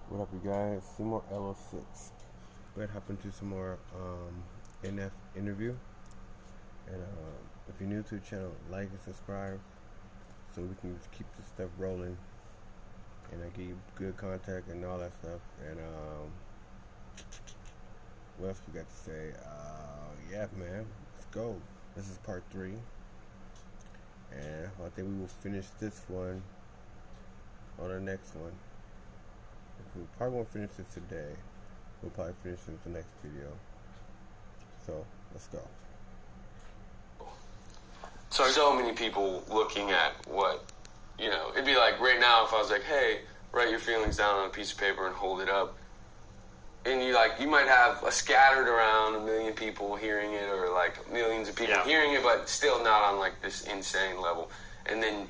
What up, you guys? Some more LO6. We're gonna hop into some more NF interview. And if you're new to the channel, like and subscribe so we can keep this stuff rolling. And I give you good contact and all that stuff. And what else we got to say? Yeah, man, let's go. This is part 3. And I think we will finish this one on the next one. We probably won't finish it today. We'll probably finish it in the next video. So, let's go. So many people looking at what, it'd be like right now if I was like, hey, write your feelings down on a piece of paper and hold it up. And you might have a scattered around 1 million people hearing it or like millions of people hearing it, but still not on like this insane level. And then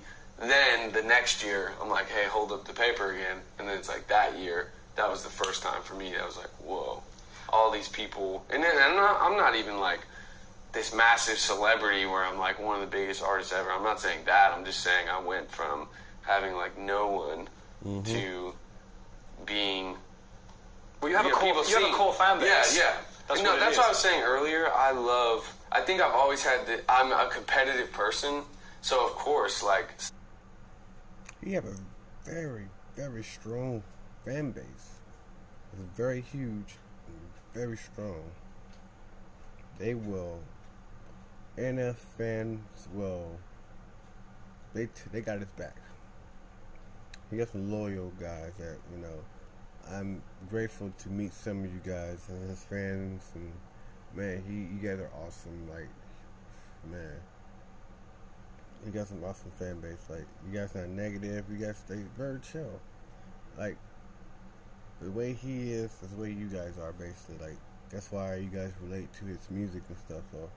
the next year, I'm like, hey, hold up the paper again. And then it's like that year, that was the first time for me that I was like, whoa, all these people. And then I'm not even like this massive celebrity where I'm like one of the biggest artists ever. I'm not saying that. I'm just saying I went from having like no one to being. Well, you have a core fan base. Yeah. That's what I was saying earlier. I think I've always had I'm a competitive person. So of course, like. You have a very, very strong fan base. It's very huge and very strong. They will. NF fans will. They got his back. He got some loyal guys that I'm grateful to meet some of you guys and his fans, and man, you guys are awesome. Like, man, he got some awesome fan base. Like, you guys not negative. You guys stay very chill. Like, the way he is the way you guys are, basically. Like, that's why you guys relate to his music and stuff. So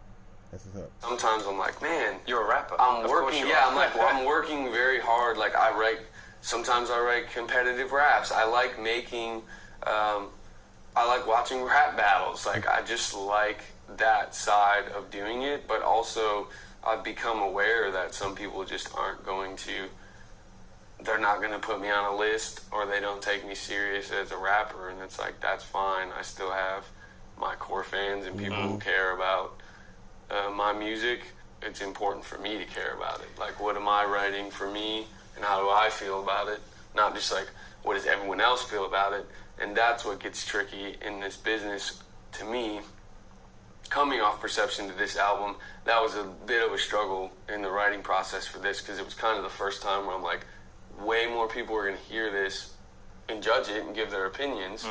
that's what's up. Sometimes I'm like, man, you're a rapper. I'm working. Yeah, I'm like, well, I'm working very hard. Like, Sometimes I write competitive raps. I like making, I like watching rap battles. Like, I just like that side of doing it, but also I've become aware that some people just aren't going to, they're not going to put me on a list, or they don't take me serious as a rapper, and it's like, that's fine. I still have my core fans and people who care about my music. It's important for me to care about it. Like, what am I writing for me? And how do I feel about it? Not just like, what does everyone else feel about it? And that's what gets tricky in this business to me. Coming off Perception to this album, that was a bit of a struggle in the writing process for this, because it was kind of the first time where I'm like, way more people are going to hear this and judge it and give their opinions.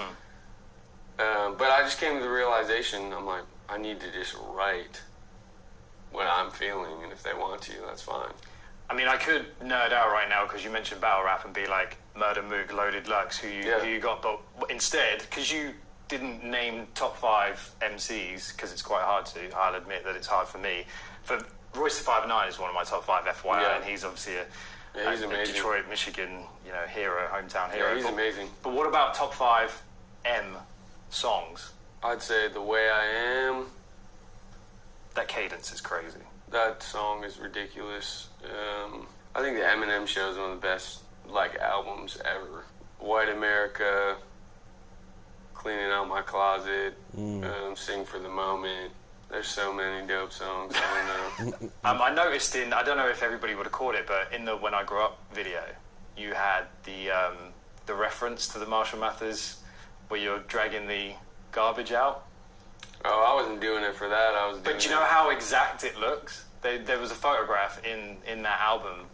But I just came to the realization, I'm like, I need to just write what I'm feeling, and if they want to, that's fine. I mean, I could nerd out right now because you mentioned battle rap and be like Murder Mook, Loaded Lux, who you got, but instead, because you didn't name top 5 MCs, because it's quite hard to, I'll admit that it's hard for me. For Royce the 5'9" is one of my top 5 FYI, and he's obviously a Detroit, Michigan, hero, hometown hero. Yeah, he's amazing. But what about top 5 M songs? I'd say The Way I Am. That cadence is crazy. That song is ridiculous. I think the Eminem Show is one of the best albums ever. White America, Cleaning Out My Closet, Sing for the Moment. There's so many dope songs. I don't know. I noticed I don't know if everybody would have caught it, but in the When I Grow Up video, you had the reference to the Marshall Mathers where you're dragging the garbage out. Oh, I wasn't doing it for that. But do you know how exact it looks? There was a photograph in that album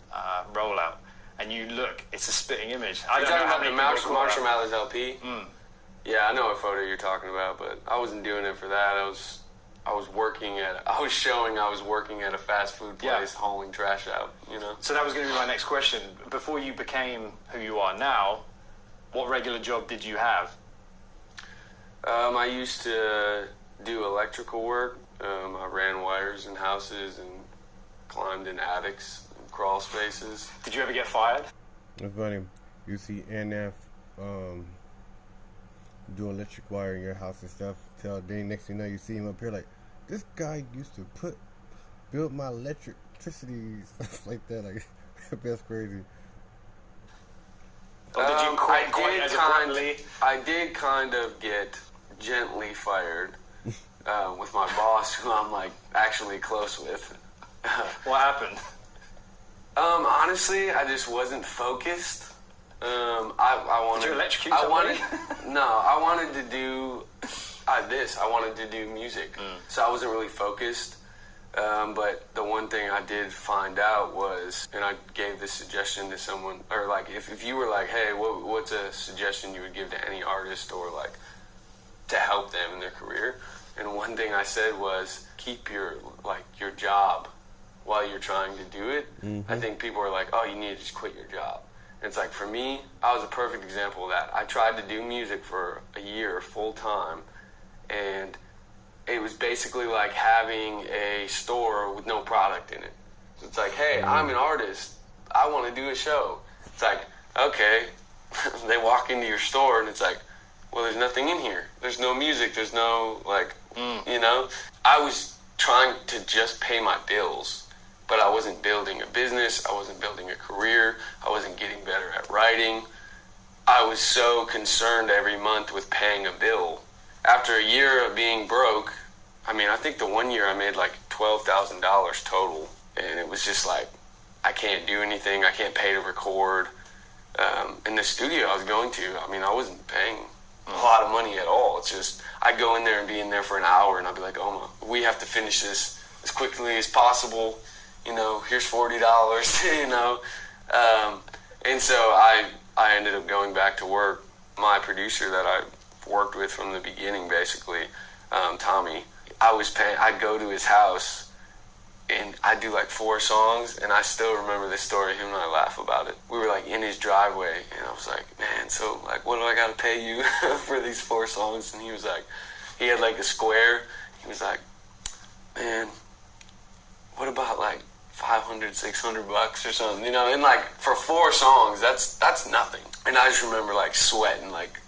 rollout, and it's a spitting image. You're talking about the Marshall Mathers LP? Yeah, I know what photo you're talking about, but I wasn't doing it for that. I was working at a fast food place hauling trash out, So that was going to be my next question. Before you became who you are now, what regular job did you have? I used to do electrical work. I ran wires in houses and climbed in attics and crawl spaces. Did you ever get fired? It's funny. You see NF do electric wire in your house and stuff. Then next thing you know, you see him up here like, this guy used to build my electricity, stuff like that. Like, that's crazy. Or did you quite as abruptly? I did kind of get gently fired with my boss, who I'm like actually close with. What happened? Honestly, I just wasn't focused. I wanted. Did you electrocute somebody? I wanted to do this. I wanted to do music, so I wasn't really focused. But the one thing I did find out was, and I gave this suggestion to someone, or like if you were like, hey, what's a suggestion you would give to any artist or like to help them in their career? And one thing I said was keep your job while you're trying to do it. Mm-hmm. I think people are like, oh, you need to just quit your job. And it's like, for me, I was a perfect example of that. I tried to do music for a year full time, and it was basically like having a store with no product in it. So it's like, hey, I'm an artist. I want to do a show. It's like, okay. They walk into your store and it's like, well, there's nothing in here. There's no music. There's no, like, you know. I was trying to just pay my bills, but I wasn't building a business. I wasn't building a career. I wasn't getting better at writing. I was so concerned every month with paying a bill. After a year of being broke, I mean, I think the 1 year I made like $12,000 total. And it was just like, I can't do anything. I can't pay to record. In the studio I was going to, I mean, I wasn't paying a lot of money at all. It's just, I'd go in there and be in there for an hour and I'd be like, Oma, we have to finish this as quickly as possible. You know, here's $40, you know. And so I ended up going back to work. My producer that I worked with from the beginning, basically, Tommy, I'd go to his house and I'd do like 4 songs, and I still remember this story. Him and I laugh about it. We were like in his driveway, and I was like, man, so like, what do I gotta pay you for these 4 songs? And he was like, he had like a square. He was like, man, what about like $500, $600 or something, you know? And like for 4 songs, that's nothing. And I just remember like sweating, like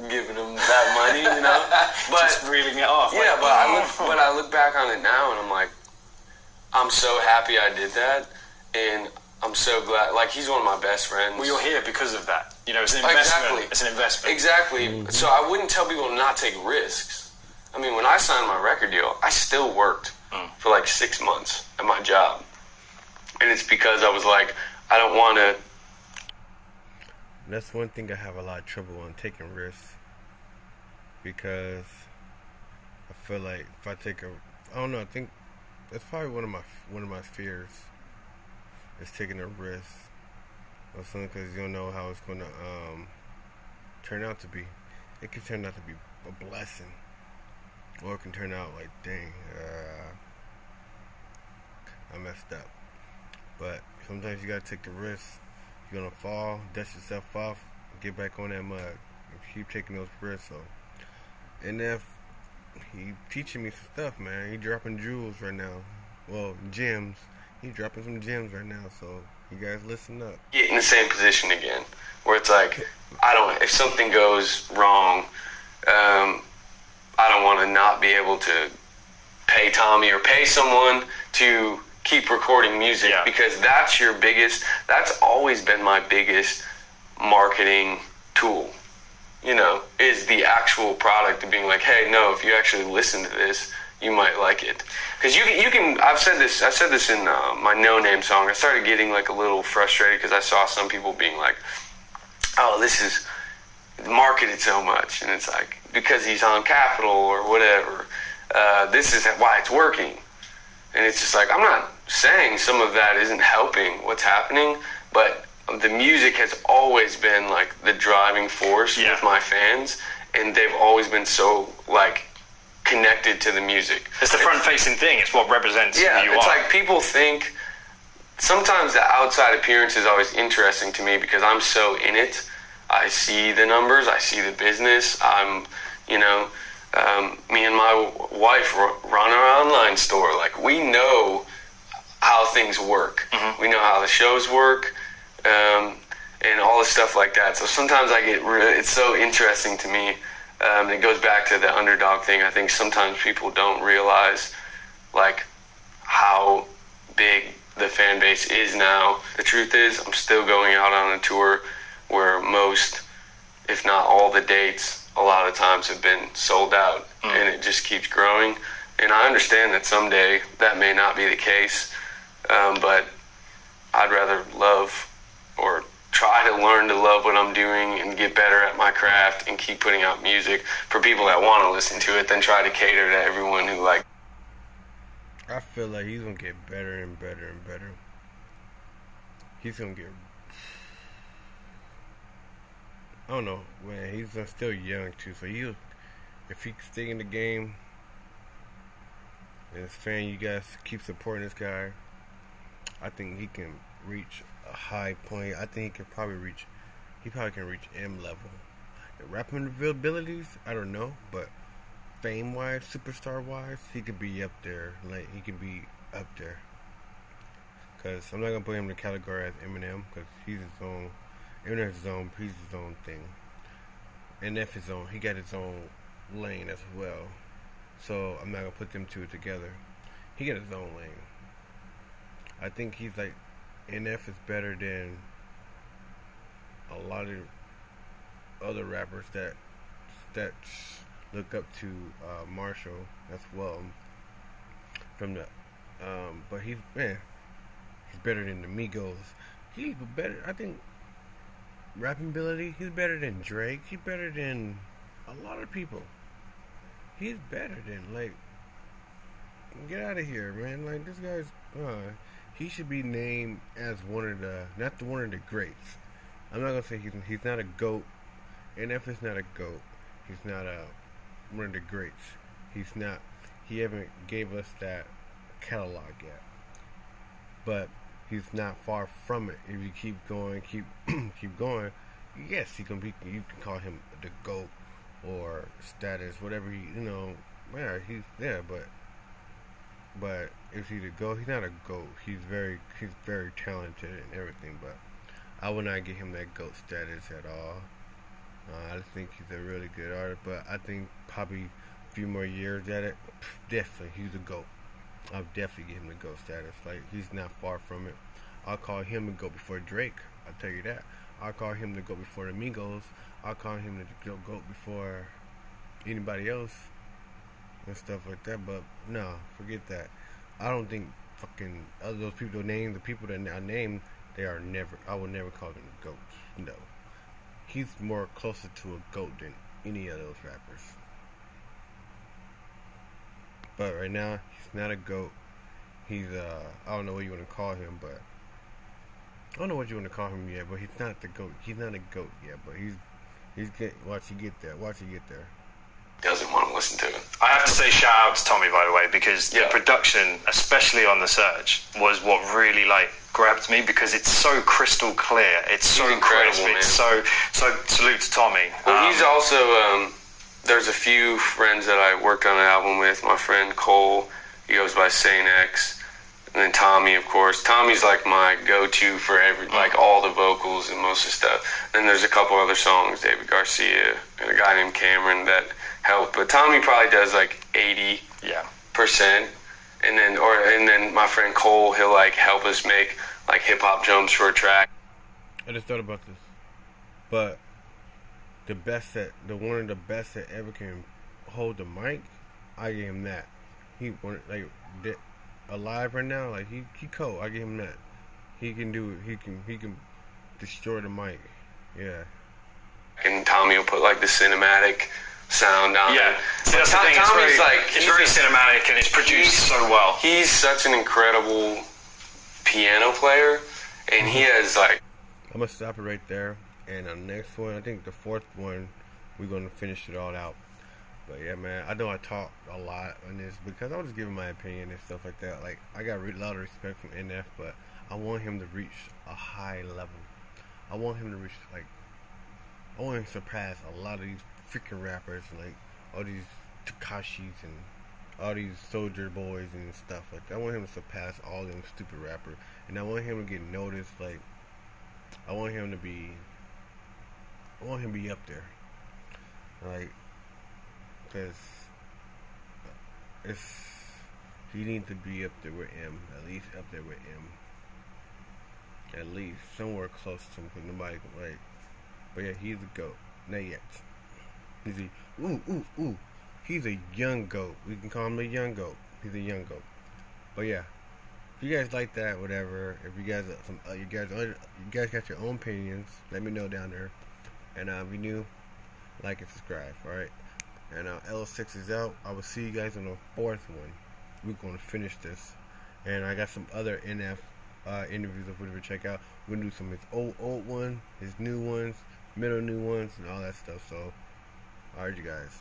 giving him that money, you know? But just reeling it off. Yeah, like, but I look back on it now and I'm like, I'm so happy I did that, and I'm so glad. Like, he's one of my best friends. Well, you're here because of that. You know, it's an investment. Exactly. It's an investment. Exactly. Mm-hmm. So I wouldn't tell people to not take risks. I mean, when I signed my record deal, I still worked for like 6 months at my job. And it's because I was like, I don't want to. That's one thing I have a lot of trouble on, taking risks. Because I feel like if I take I don't know, I think that's probably one of my fears, is taking a risk or something, because you don't know how it's going to turn out to be. It can turn out to be a blessing, or it can turn out like, dang, I messed up. But sometimes you gotta take the risk. You're gonna fall, dust yourself off, get back on that mud. Keep taking those risks. So, and if he teaching me some stuff, man. He dropping jewels right now. Well, gems. He dropping some gems right now. So you guys listen up. Get in the same position again, where it's like, if something goes wrong, I don't want to not be able to pay Tommy or pay someone to keep recording music, because that's always been my biggest marketing tool. You know, is the actual product of being like, hey, no, if you actually listen to this, you might like it. Because you can, I said this in my No Name song. I started getting like a little frustrated because I saw some people being like, oh, this is marketed so much. And it's like, because he's on Capitol or whatever, this is why it's working. And it's just like, I'm not saying some of that isn't helping what's happening, but the music has always been like the driving force with my fans, and they've always been so like connected to the music. It's the front-facing thing. It's what represents who you are. It's like people think sometimes the outside appearance is always interesting to me because I'm so in it. I see the numbers, I see the business. I'm, you know, me and my wife run our online store. Like, we know how things work. Mm-hmm. We know how the shows work. And all the stuff like that. So sometimes I get it's so interesting to me. It goes back to the underdog thing. I think sometimes people don't realize like how big the fan base is now. The truth is, I'm still going out on a tour where most, if not all the dates, a lot of times have been sold out, and it just keeps growing. And I understand that someday that may not be the case, but I'd rather love or try to learn to love what I'm doing and get better at my craft and keep putting out music for people that want to listen to it than try to cater to everyone who like. I feel like he's gonna get better and better and better. He's gonna get, I don't know, man, he's still young too, so if he can stay in the game, and as fan, you guys keep supporting this guy, I think he can reach a high point. I think he probably can reach M level. The rapping abilities, I don't know, but fame wise, superstar wise, he could be up there. Like, he could be up there. Cause I'm not gonna put him in the category as Eminem, cause he's his own. Eminem's his own. He's his own thing. NF his own. He got his own lane as well. So I'm not gonna put them two together. He got his own lane. I think he's like, NF is better than a lot of other rappers that look up to Marshall as well. From the but he's better than the Migos. He's better. I think rapping ability. He's better than Drake. He's better than a lot of people. He's better than, like, get out of here, man. Like, this guy's, he should be named as one of the greats. I'm not gonna say he's not a GOAT. NF is not a GOAT. He's not one of the greats. He haven't gave us that catalog yet. But he's not far from it. If you keep going, keep going, yes, you can call him the GOAT or status, whatever he's there, but if he's a GOAT, he's not a GOAT. He's very talented and everything, but I would not give him that GOAT status at all. I think he's a really good artist, but I think probably a few more years at it, definitely he's a GOAT. I'll definitely give him the GOAT status. Like, he's not far from it. I'll call him the GOAT before Drake. I'll tell you that. I'll call him the GOAT before the Migos. I'll call him the GOAT before anybody else and stuff like that. But no, forget that. I don't think fucking other those people name the people that I named. I will never call them GOATs. No, he's more closer to a GOAT than any of those rappers. But right now, he's not a GOAT. He's I don't know what you want to call him, but I don't know what you want to call him yet. But he's not the GOAT. He's not a GOAT yet, but he's watch you get there. Doesn't want to listen to it. I have to say shout out to Tommy, by the way, because the production, especially on The Search, was what really grabbed me, because it's so crystal clear. It's so incredible. It's so salute to Tommy. Well, he's also there's a few friends that I worked on an album with. My friend Cole, he goes by Saint X. And then Tommy, of course. Tommy's like my go-to for all the vocals and most of the stuff. Then there's a couple other songs, David Garcia and a guy named Cameron that help. But Tommy probably does 80%. And then my friend Cole, he'll help us make hip hop jumps for a track. I just thought about this. But one of the best that ever can hold the mic, I gave him that. He alive right now, he cold. I give him that. He can do it. He can destroy the mic. Yeah. And Tommy will put the cinematic sound on it. Yeah. See, that's the thing. It's very cinematic and it's produced so well. He's such an incredible piano player, and he has I'm gonna stop it right there. And the next one, I think the fourth one, we're gonna finish it all out. But yeah, man, I know I talk a lot on this because I was just giving my opinion and stuff like that. I got a lot of respect from NF, but I want him to reach a high level. I want him to reach I want him to surpass a lot of these freaking rappers, all these Tekashis and all these Soldier Boys and stuff like that. I want him to surpass all them stupid rappers, and I want him to get noticed. I want him to be up there, because he needs to be up there with M, at least up there with M, at least somewhere close to him, because nobody But yeah, he's a GOAT. Not yet. He's a young GOAT. We can call him a young GOAT. He's a young GOAT. But yeah, if you guys like that, whatever. If you guys you guys got your own opinions, let me know down there. And if you're new, like and subscribe. All right. And L6 is out. I will see you guys on the fourth one. We're gonna finish this. And I got some other NF interviews of whatever to check out. We're gonna do some of his old ones, his new ones, middle new ones, and all that stuff. So, alright, you guys.